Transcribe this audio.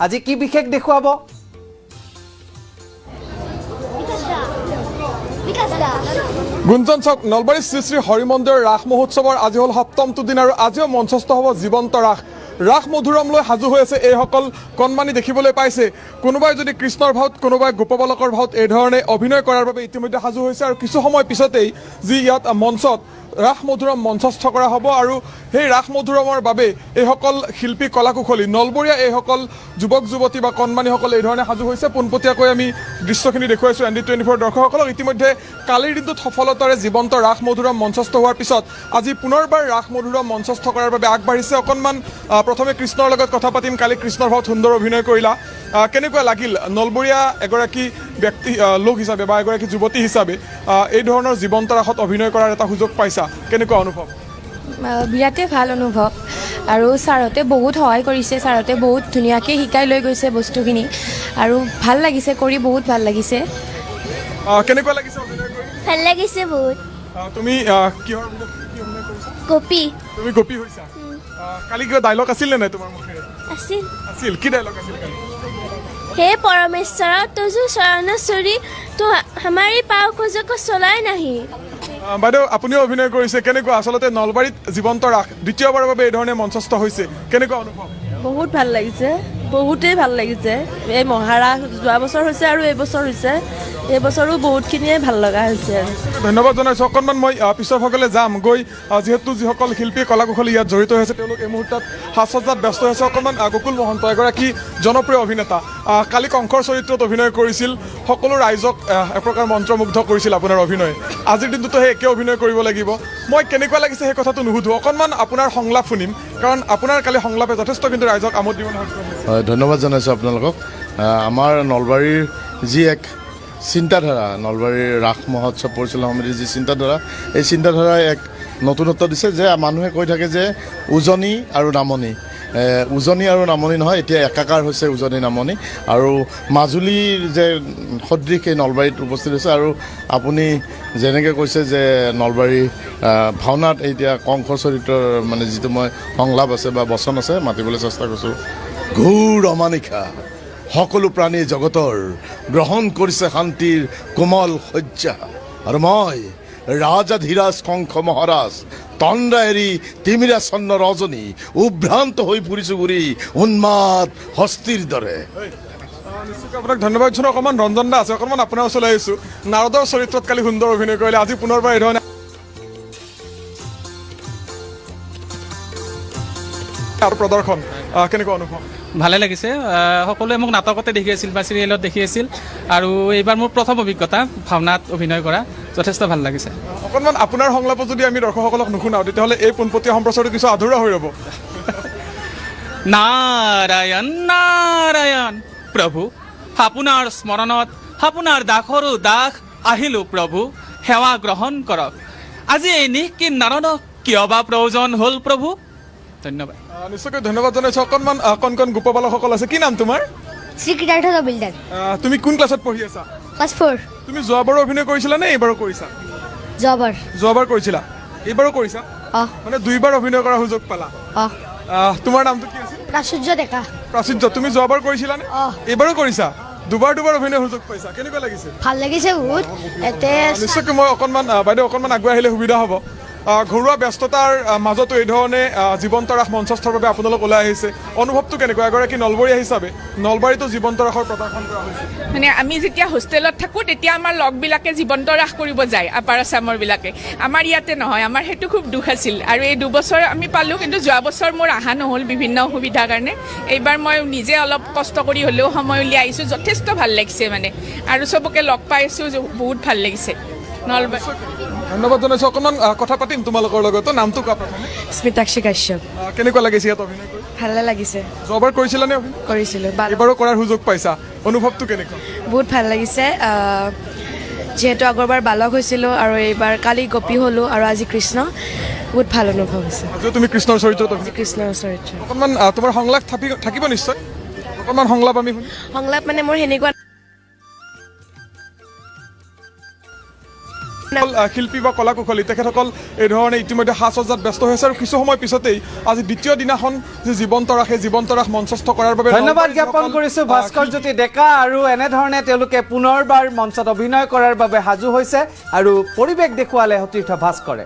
আজি কি বিশেষ দেখুৱাব? গুঞ্জন চাওক, নলবাৰী শ্ৰী শ্ৰী হৰি মন্দিৰৰ ৰাস মহোৎসৱৰ আজি হ'ল ৭মটো দিন আৰু আজিও মঞ্চস্থ হ'ব জীৱন্ত ৰাস। ৰাস মধুৰম লৈ সাজু হৈ আছে এইসকল কণমানি দেখিবলৈ পাইছে। কোনোবাই যদি কৃষ্ণৰ ভাওত, কোনোবাই গোপবালকৰ ভাওত এই ধৰণে অভিনয় কৰাৰ বাবে ইতিমধ্যে সাজু হৈছে আৰু কিছু সময় পিছতেই যি ইয়াত মঞ্চত ৰাস মধুৰম মঞ্চস্থ কৰা হ'ব আৰু সেই ৰাস মধুৰমৰ বাবে এইসকল শিল্পী কলাকুশলী নলবৰীয়া এইসকল যুৱক যুৱতী বা কণমানিসকল এই ধৰণে সাজু হৈছে। পোনপটীয়াকৈ আমি দৃশ্যখিনি দেখুৱাইছোঁ ND24 দৰ্শকসকলক। ইতিমধ্যে কালিৰ দিনটোত সফলতাৰে জীৱন্ত ৰাস মধুৰম মঞ্চস্থ হোৱাৰ পিছত আজি পুনৰবাৰ ৰাস মধুৰম মঞ্চস্থ কৰাৰ বাবে আগবাঢ়িছে। অকণমান প্ৰথমে কৃষ্ণৰ লগত কথা পাতিম। কালি কৃষ্ণৰ ভাওত সুন্দৰ অভিনয় কৰিলা, কেনেকুৱা লাগিল নলবৰীয়া এগৰাকী ব্যক্তি লোক হিচাপে বা এগৰাকী যুৱতী হিচাপে এই ধৰণৰ জীৱন্ত ৰাসত অভিনয় কৰাৰ এটা সুযোগ পাইছা, কেনেকুৱা অনুভৱ? বিৰাটেই ভাল অনুভৱ আৰু ছাৰহঁতে বহুত সহায় কৰিছে, ছাৰহঁতে বহুত ধুনীয়াকৈ শিকাই লৈ গৈছে বস্তুখিনি আৰু ভাল লাগিছে কৰি, বহুত ভাল লাগিছে। কেনেকুৱা লাগিছে অভিনয় কৰি? ভাল লাগিছে বহুত। তুমি কিহৰ অভিনয় কৰিছা? কপি তুমি গোপী হৈছা। কালি কিবা ডাইলগ আছিল নে নাই তোমাৰ মুখেৰে? আছিল। আছিল, কি ডাইলগ আছিল কালি? हे परमेश्वर तुझो शरण चोरी तो हमारी पाव खोजो को चलाई नहीं। বাইদেউ আপুনিও অভিনয় কৰিছে, কেনেকুৱা? আচলতে নলবাৰীত জীৱন্ত ৰাস দ্বিতীয়বাৰৰ বাবে এই ধৰণে মঞ্চস্থ হৈছে, কেনেকুৱা অনুভৱ? বহুত ভাল লাগিছে, বহুতেই ভাল লাগিছে। এই মহাৰাস যোৱা বছৰ হৈছে আৰু এইবছৰ হৈছে, এইবছৰো বহুতখিনিয়ে ভাল লগা হৈছে। ধন্যবাদ জনাইছোঁ। অকণমান মই পিছৰ ভাগলৈ যাম গৈ, যিহেতু যিসকল শিল্পী কলাকুশলী ইয়াত জড়িত হৈছে তেওঁলোক এই মুহূৰ্তত সাজ সজ্জাত ব্যস্ত হৈছে। অকণমান গকুল মহন্ত এগৰাকী জনপ্ৰিয় অভিনেতা, কালি কংসৰ চৰিত্ৰত অভিনয় কৰিছিল, সকলো ৰাইজক একপ্ৰকাৰ মন্ত্ৰমুগ্ধ কৰিছিল আপোনাৰ অভিনয়। আজিৰ দিনটোতো সেই একে অভিনয় কৰিব লাগিব। মই কেনেকুৱা লাগিছে সেই কথাটো নুসুধোঁ, অকণমান আপোনাৰ সংলাপ শুনিম, কাৰণ আপোনাৰ কালি সংলাপে যথেষ্ট কিন্তু ৰাইজক আমোদ দিব নহয়। হয়, ধন্যবাদ জনাইছোঁ আপোনালোকক। আমাৰ নলবাৰীৰ যি এক চিন্তাধাৰা, নলবাৰীৰ ৰাস মহোৎসৱ পৰিচালনা সমিতিৰ যি চিন্তাধাৰা, এই চিন্তাধাৰাই এক নতুনত্ব দিছে যে মানুহে কৈ থাকে যে উজনি আৰু নামনি, উজনি আৰু নামনি নহয়, এতিয়া একাকাৰ হৈছে উজনি নামনি আৰু মাজুলীৰ যে সদৃশ এই নলবাৰীত উপস্থিত হৈছে। আৰু আপুনি যেনেকৈ কৈছে যে নলবাৰী ভাওনাত এতিয়া কংস চৰিত্ৰৰ মানে যিটো মই সংলাপ আছে বা বচন আছে মাতিবলৈ চেষ্টা কৰিছোঁ। ঘোৰ অমানিশা সকলো প্ৰাণী জগতৰ গ্ৰহণ কৰিছে শান্তিৰ কোমল শয্যা, আৰু মই ৰাজাধিৰাজ কংস মহাৰাজ তন্দ্ৰা এৰি তিমিৰাচ্ছন্ন ৰজনী উভ্ৰান্ত হৈ ফুৰিছোঁ ঘূৰি উন্মাদ হস্তিৰ দৰে। নিশ্চয়কৈ আপোনাক ধন্যবাদ জনাওঁ। অকণমান ৰঞ্জন দা আছে, অকণমান আপোনাৰ ওচৰলৈ আহিছোঁ। নাৰদৰ চৰিত্ৰত কালি সুন্দৰ অভিনয় কৰিলে, আজি পুনৰবাৰ এই ধৰণে আৰু প্ৰদৰ্শন, কেনেকুৱা অনুভৱ? ভালে লাগিছে। সকলোৱে মোক নাটকতে দেখি আছিল বা চিৰিয়েলত দেখি আছিল আৰু এইবাৰ মোৰ প্ৰথম অভিজ্ঞতা ভাওনাত অভিনয় কৰা, যথেষ্ট ভাল লাগিছে। অকণমান আপোনাৰ সংলাপত যদি আমি দৰ্শকসকলক নুশুনাওঁ তেতিয়াহ'লে এই পোনপটীয়া সম্প্ৰচাৰটো কিছু আধৰুৱা হৈ ৰ'ব। নাৰায়ণ নাৰায়ণ প্ৰভু, আপোনাৰ স্মৰণত আপোনাৰ দাসৰো দাস আহিলোঁ প্ৰভু, সেৱা গ্ৰহণ কৰক। আজি এই নিষ্কিন নাৰণক কিয় বা প্ৰয়োজন হ'ল প্ৰভু? ধন্যবাদ। নিশ্চয়কৈ ধন্যবাদ জনাইছোঁ। অকণমান কণ কণ গোপবালকসকল আছে, কি নাম তোমাৰ? শ্ৰীকৃতাৰ্থ বিল্ডাৰ তুমি কোন ক্লাছত পঢ়ি আছা? ক্লাছ 4 তুমি যোৱাবাৰো অভিনয় কৰিছিলা নে এইবাৰো কৰিছা? জবৰ যোৱাবাৰ কৰিছিলা, এইবাৰো কৰিছা, মানে দুইবাৰ অভিনয় কৰাৰ সুযোগ পালা। তোমাৰ নামটো কি আছিল? প্ৰাচুৰ্য ডেকা। প্ৰাচুৰ্য, তুমি যোৱাবাৰ কৰিছিলা নে? এইবাৰো কৰিছা, দুবাৰ অভিনয় সুযোগ পাইছা, কেনেকুৱা লাগিছে? ভাল লাগিছে বহুত। নিশ্চয়কৈ মই অকণমান বাইদেউ অকণমান আগুৱাই আহিলে সুবিধা হ'ব। ঘৰুৱা ব্যস্ততাৰ মাজতো এই ধৰণে জীৱন্ত ৰাস মঞ্চস্থৰ বাবে আপোনালোক ওলাই আহিছে, অনুভৱটো কেনেকুৱা এগৰাকী নলবৰীয়া হিচাপে? নলবাৰীতো জীৱন্ত ৰাসৰ প্ৰদৰ্শন কৰা হৈছে। মানে আমি যেতিয়া হোষ্টেলত থাকোঁ তেতিয়া আমাৰ লগবিলাকে জীৱন্ত ৰাস কৰিব যায়, আপাৰ আছামৰবিলাকে। আমাৰ ইয়াতে নহয়, আমাৰ সেইটো খুব দুখ আছিল। আৰু এই দুবছৰ আমি পালোঁ, কিন্তু যোৱা বছৰ মোৰ অহা নহ'ল বিভিন্ন অসুবিধাৰ কাৰণে। এইবাৰ মই নিজে অলপ কষ্ট কৰি হ'লেও সময় উলিয়াই আহিছোঁ, যথেষ্ট ভাল লাগিছে মানে, আৰু চবকে লগ পাইছোঁ, বহুত ভাল লাগিছে নলবাৰী। ধন্যবাদ জনাইছোঁ। অকণমান কথা পাতিম তোমালোকৰ লগত। নামটো কোৱা প্ৰথমে। স্মিতাক্ষী কাশ্যপ। কেনেকুৱা লাগিছে ইয়াত অভিনয় কৰি? ভালে লাগিছে। যোৱাবাৰ কৰিছিলানে অভিনয়? কৰিছিলোঁ, এইবাৰো কৰাৰ সুযোগ পাইছা, অনুভৱটো কেনেকুৱা? বহুত ভাল লাগিছে। যিহেতু আগৰবাৰ বালক হৈছিলোঁ আৰু এইবাৰ কালি গোপী হ'লোঁ আৰু আজি কৃষ্ণ, বহুত ভাল অনুভৱ হৈছে। আজিও তুমি কৃষ্ণৰ চৰিত্ৰত কৃষ্ণৰ চৰিত্ৰ। অকণমান তোমাৰ সংলাপ থাকিব নিশ্চয়, অকণমান সংলাপ আমি শুনি। সংলাপ মানে মোৰ সেনেকুৱা শিল্পী বা কলা কুশলী তেখেতসকল এই ধৰণে ইতিমধ্যে সাজ সজ্জাত ব্যস্ত হৈ আছে আৰু কিছু সময় পিছতেই আজি দ্বিতীয় দিনাখন যি জীৱন্ত ৰাস সেই জীৱন্ত ৰাস মঞ্চস্থ কৰাৰ বাবে ধন্যবাদ জ্ঞাপন কৰিছোঁ ভাস্কৰ জ্যোতি ডেকা আৰু এনেধৰণে তেওঁলোকে পুনৰবাৰ মঞ্চত অভিনয় কৰাৰ বাবে সাজু হৈছে আৰু পৰিৱেশ দেখুৱালে সতীৰ্থ ভাস্কৰে।